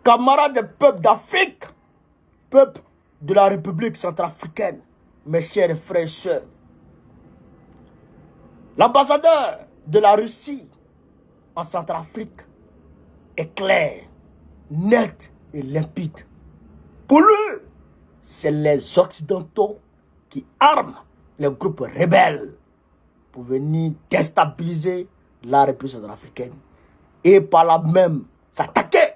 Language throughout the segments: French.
camarades des peuples d'Afrique, peuple de la République centrafricaine, mes chers frères et sœurs, l'ambassadeur de la Russie en Centrafrique est clair, net et limpide. Pour lui, c'est les Occidentaux qui arment les groupes rebelles pour venir déstabiliser la République centrafricaine et par là même s'attaquer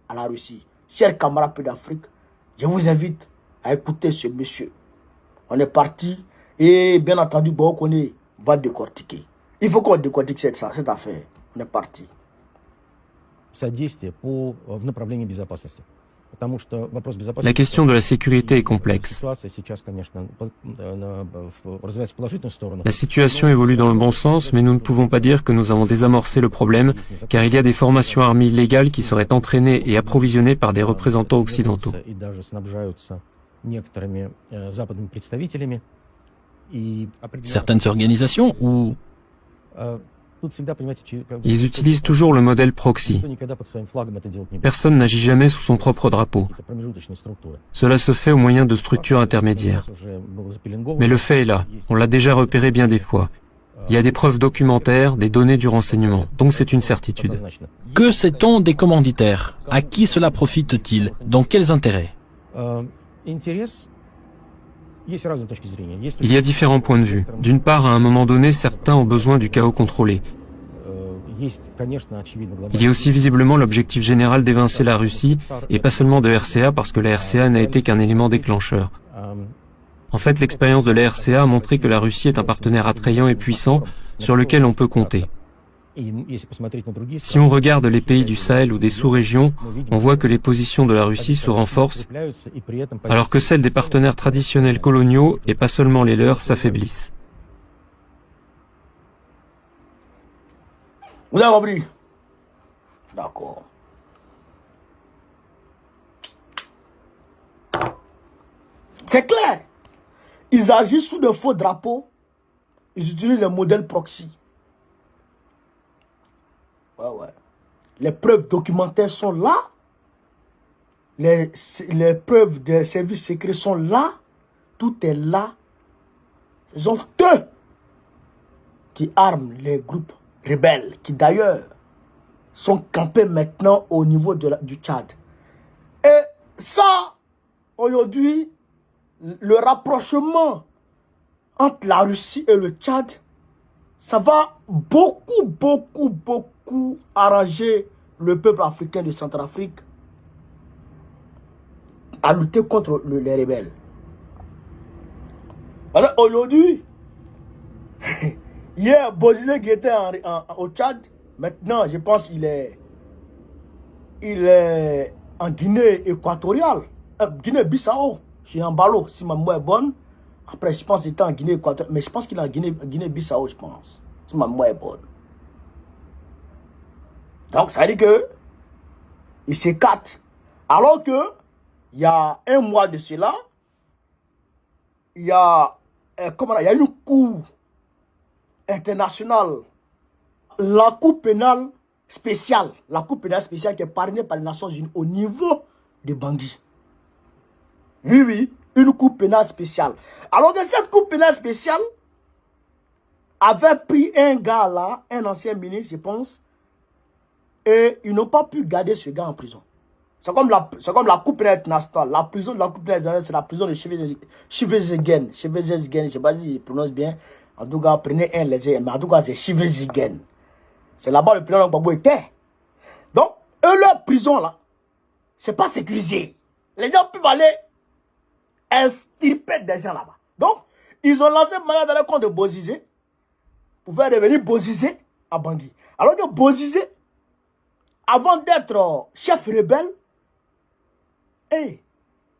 à la Russie. Chers camarades d'Afrique, je vous invite à écouter ce monsieur. On est parti et bien entendu, on va décortiquer. Il faut qu'on décortique cette affaire. On est parti. La question de la sécurité est complexe. La situation évolue dans le bon sens, mais nous ne pouvons pas dire que nous avons désamorcé le problème, car il y a des formations armées illégales qui seraient entraînées et approvisionnées par des représentants occidentaux. Certaines organisations ou... Ils utilisent toujours le modèle proxy. Personne n'agit jamais sous son propre drapeau. Cela se fait au moyen de structures intermédiaires. Mais le fait est là, on l'a déjà repéré bien des fois. Il y a des preuves documentaires, des données du renseignement, donc c'est une certitude. Que sait-on des commanditaires? À qui cela profite-t-il? Dans quels intérêts? Il y a différents points de vue. D'une part, à un moment donné, certains ont besoin du chaos contrôlé. Il y a aussi visiblement l'objectif général d'évincer la Russie, et pas seulement de RCA, parce que la RCA n'a été qu'un élément déclencheur. En fait, l'expérience de la RCA a montré que la Russie est un partenaire attrayant et puissant sur lequel on peut compter. Si on regarde les pays du Sahel ou des sous-régions, on voit que les positions de la Russie se renforcent, alors que celles des partenaires traditionnels coloniaux, et pas seulement les leurs, s'affaiblissent. Vous avez compris? D'accord. C'est clair. Ils agissent sous de faux drapeaux. Ils utilisent le modèle proxy. Ouais. Les preuves documentaires sont là. Les preuves des services secrets sont là. Tout est là. Ce sont eux qui arment les groupes rebelles, qui d'ailleurs sont campés maintenant au niveau du Tchad. Et ça, aujourd'hui, le rapprochement entre la Russie et le Tchad, ça va beaucoup arranger le peuple africain de Centrafrique à lutter contre les rebelles. Alors aujourd'hui, hier, Bozizé qui était au Tchad, maintenant je pense qu'il est en Guinée équatoriale, Guinée-Bissau, je suis en ballot, si ma mémoire est bonne. Après, je pense qu'il était en Guinée équatoriale, mais je pense qu'il est en Guinée-Bissau, je pense, si ma mémoire est bonne. Donc, ça veut dire que il s'écarte. Alors que, il y a un mois de cela, il y a une cour internationale, la cour pénale spéciale qui est parrainée par les Nations Unies au niveau de Bangui. Oui, une cour pénale spéciale. Alors que cette cour pénale spéciale avait pris un gars là, un ancien ministre, je pense, et ils n'ont pas pu garder ce gars en prison. C'est comme la Cour pénale internationale. La prison de la Cour pénale internationale, c'est la prison de Chivezegen. Je ne sais pas si je prononce bien. En tout cas, prenez un léger, mais en tout cas, c'est Chivezegen. C'est là-bas le président Gbagbo était. Donc, eux, leur prison là, c'est pas sécurisé. Les gens peuvent aller extirper des gens là-bas. Donc, ils ont lancé malade dans le compte de Bozizé pour faire devenir Bozizé à Bangui. Alors que Bozizé, avant d'être chef rebelle,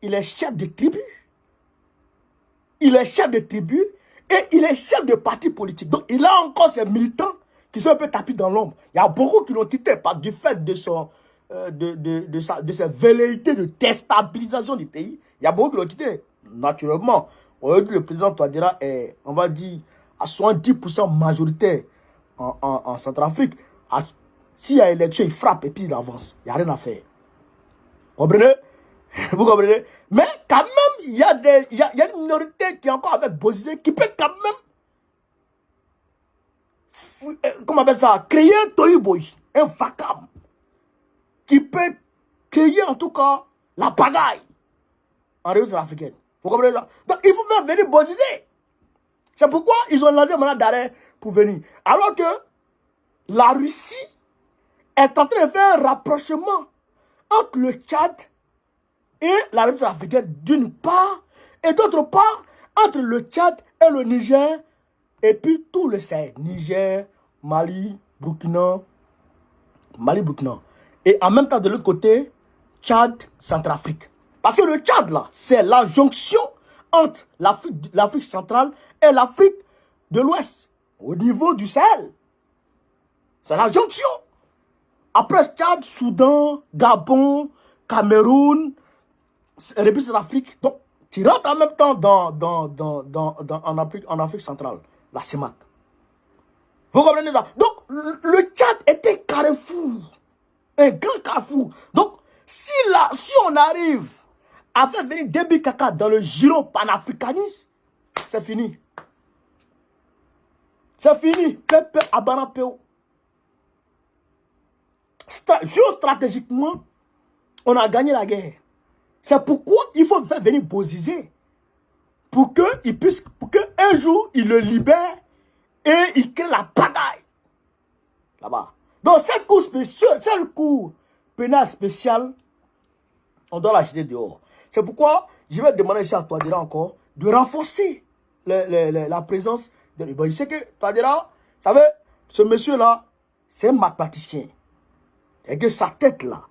il est chef de tribu. Il est chef de tribu et il est chef de parti politique. Donc, il a encore ses militants qui sont un peu tapis dans l'ombre. Il y a beaucoup qui l'ont quitté du fait de ses velléités de déstabilisation du pays. Il y a beaucoup qui l'ont quitté. Naturellement, aujourd'hui, le président Touadéra est, on va dire, à 70% majoritaire en Centrafrique. S'il y a élection, il frappe et puis il avance. Il n'y a rien à faire. Comprenez? Vous comprenez? Mais quand même, il y a une minorité qui est encore avec Bozizé qui peut quand même, comment on appelle ça, créer un tohu-bohi, un vacarme, qui peut créer en tout cas la pagaille en République africaine. Vous comprenez ça? Donc il faut faire venir Bozizé. C'est pourquoi ils ont lancé un mandat d'arrêt pour venir. Alors que la Russie est en train de faire un rapprochement entre le Tchad et la République africaine d'une part, et d'autre part, entre le Tchad et le Niger, et puis tout le Sahel. Niger, Mali, Burkina. Et en même temps, de l'autre côté, Tchad, Centrafrique. Parce que le Tchad, là, c'est la jonction entre l'Afrique centrale et l'Afrique de l'Ouest, au niveau du Sahel. C'est la jonction. Après Tchad, Soudan, Gabon, Cameroun, République centrafrique. Donc, tu rentres en même temps en Afrique centrale, la CEMAC. Vous comprenez ça? Donc, le Tchad était carrefour. Un grand carrefour. Donc, si on arrive à faire venir Déby Kaka dans le giron panafricaniste, c'est fini. C'est fini. Pepe Abana Peo. Géostratégiquement, on a gagné la guerre. C'est pourquoi il faut faire venir Bozizé. Pour qu'un jour, il le libère et il crée la pagaille. Là-bas. Donc, cette cour pénale spéciale, on doit la jeter dehors. C'est pourquoi je vais demander ici à Touadéra encore de renforcer la présence de l'Iban. Il sait que Touadéra, vous savez, ce monsieur-là, c'est un mathématicien. Et que sa tête là,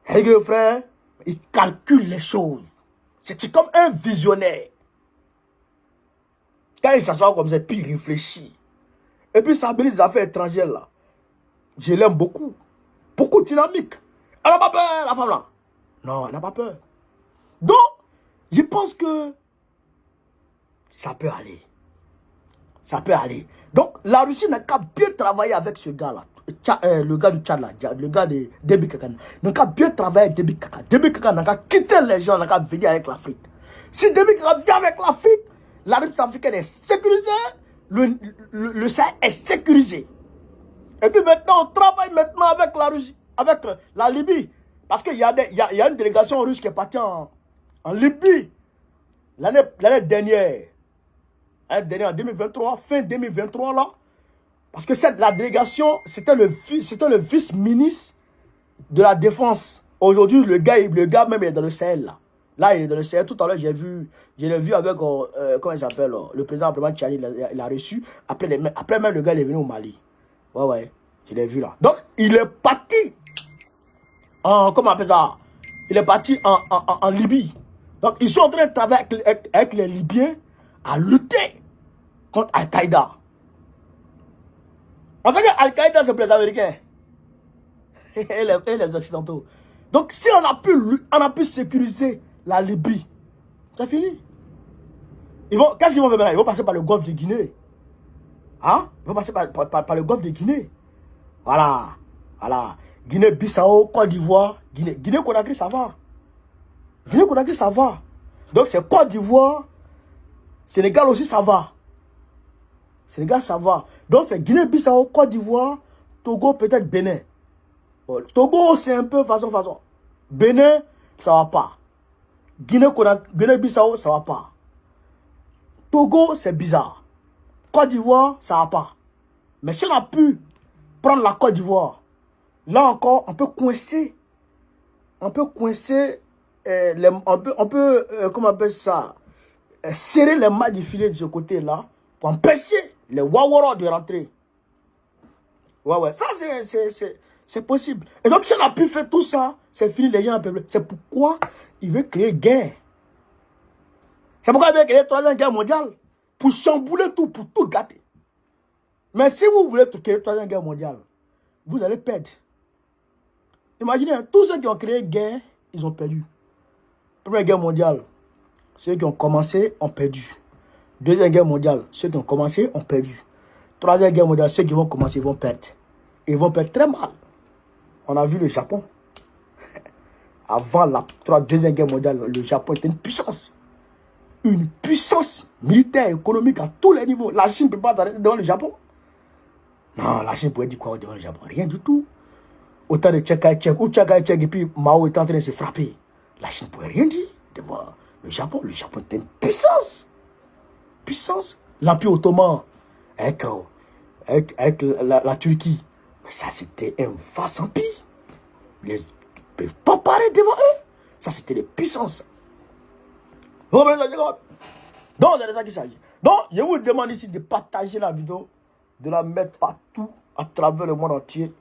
et que frère, il calcule les choses. C'est comme un visionnaire. Quand il s'assoit comme ça, puis il réfléchit. Et puis ça les affaires étrangères là. Je l'aime beaucoup. Beaucoup dynamique. Elle n'a pas peur, la femme là. Non, elle n'a pas peur. Donc, je pense que ça peut aller. Ça peut aller. Donc, la Russie n'a qu'à bien travailler avec ce gars-là. Le gars du Tchad là, le gars de Déby Kaka. N'a qu'à bien travailler avec Déby Kaka. Déby Kaka n'a qu'à quitter les gens, n'a qu'à venir avec l'Afrique. Si Déby Kaka vient avec l'Afrique, la République africaine est sécurisée, le Sahel est sécurisé. Et puis maintenant, on travaille maintenant avec la Russie, avec la Libye. Parce qu'il y a une délégation russe qui est partie en Libye l'année dernière. En 2023, fin 2023 là. Parce que la délégation, c'était le vice-ministre de la Défense. Aujourd'hui, le gars même est dans le Sahel là. Là, il est dans le Sahel. Tout à l'heure, je l'ai vu avec, comment il s'appelle, le président Abdelmadjid Tchani, il a reçu. Après même, le gars, il est venu au Mali. Ouais, je l'ai vu là. Donc, il est parti comment on appelle ça? Il est parti en Libye. Donc, ils sont en train de travailler avec les Libyens à lutter contre Al-Qaïda. On sait que Al-Qaïda, c'est pour les Américains et les Occidentaux. Donc, si on a pu sécuriser la Libye, c'est fini. Qu'est-ce qu'ils vont faire maintenant? Ils vont passer par le golfe de Guinée. Hein? Ils vont passer par le golfe de Guinée. Voilà. Guinée-Bissau, Côte d'Ivoire, Guinée-Conakry, ça va. Guinée-Conakry, ça va. Donc, c'est Côte d'Ivoire. Sénégal aussi, ça va. Sénégal, ça va. Donc, c'est Guinée-Bissau, Côte d'Ivoire, Togo, peut-être Bénin. Togo, c'est un peu façon. Bénin, ça va pas. Guinée-Bissau, ça va pas. Togo, c'est bizarre. Côte d'Ivoire, ça va pas. Mais si on a pu prendre la Côte d'Ivoire, là encore, on peut coincer. On peut coincer, on peut comment on appelle ça, serrer les mailles du filet de ce côté-là pour empêcher les Wawara de rentrer. Ouais, ça c'est possible. Et donc si on a pu faire tout ça, c'est fini, les gens ont peuplé. C'est pourquoi il veut créer guerre. C'est pourquoi il veut créer la troisième guerre mondiale. Pour chambouler tout, pour tout gâter. Mais si vous voulez créer la troisième guerre mondiale, vous allez perdre. Imaginez, tous ceux qui ont créé guerre, ils ont perdu. Première guerre mondiale, ceux qui ont commencé ont perdu. Deuxième guerre mondiale, ceux qui ont commencé ont perdu. Troisième guerre mondiale, ceux qui vont commencer vont perdre. Ils vont perdre très mal. On a vu le Japon. avant la deuxième guerre mondiale, le Japon était une puissance. Une puissance militaire, économique à tous les niveaux. La Chine ne peut pas arrêter devant le Japon. Non, la Chine pouvait dire quoi devant le Japon? Rien du tout. Autant de Tchèque, ou Tchèque, et puis Mao est en train de se frapper. La Chine ne pouvait rien dire devant le Japon. Le Japon était une puissance. Puissance. L'Empire ottoman, avec la Turquie. Mais ça, c'était un vaste empire. Les ne peuvent pas parler devant eux. Ça, c'était des puissances. Donc, c'est de ça qu'il s'agit. Donc, je vous demande ici de partager la vidéo, de la mettre partout, à travers le monde entier.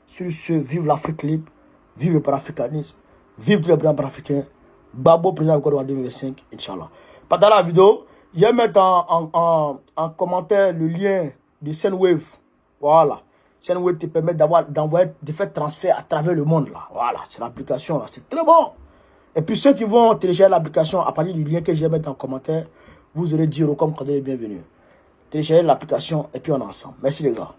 Sur ce, vive l'Afrique libre, vive le panafricanisme, vive tous les présidents panafricains. Babo, président du Côte d'Ivoire 2025, Inch'Allah. Partagez la vidéo. Je vais mettre en commentaire le lien de Sendwave. Voilà. Sendwave te permet d'envoyer, de faire transfert à travers le monde. Là. Voilà, c'est l'application là. C'est très bon. Et puis ceux qui vont télécharger l'application à partir du lien que je vais mettre en commentaire, vous aurez 10 € comme cadeau de bienvenue. Téléchargez l'application et puis on est ensemble. Merci les gars.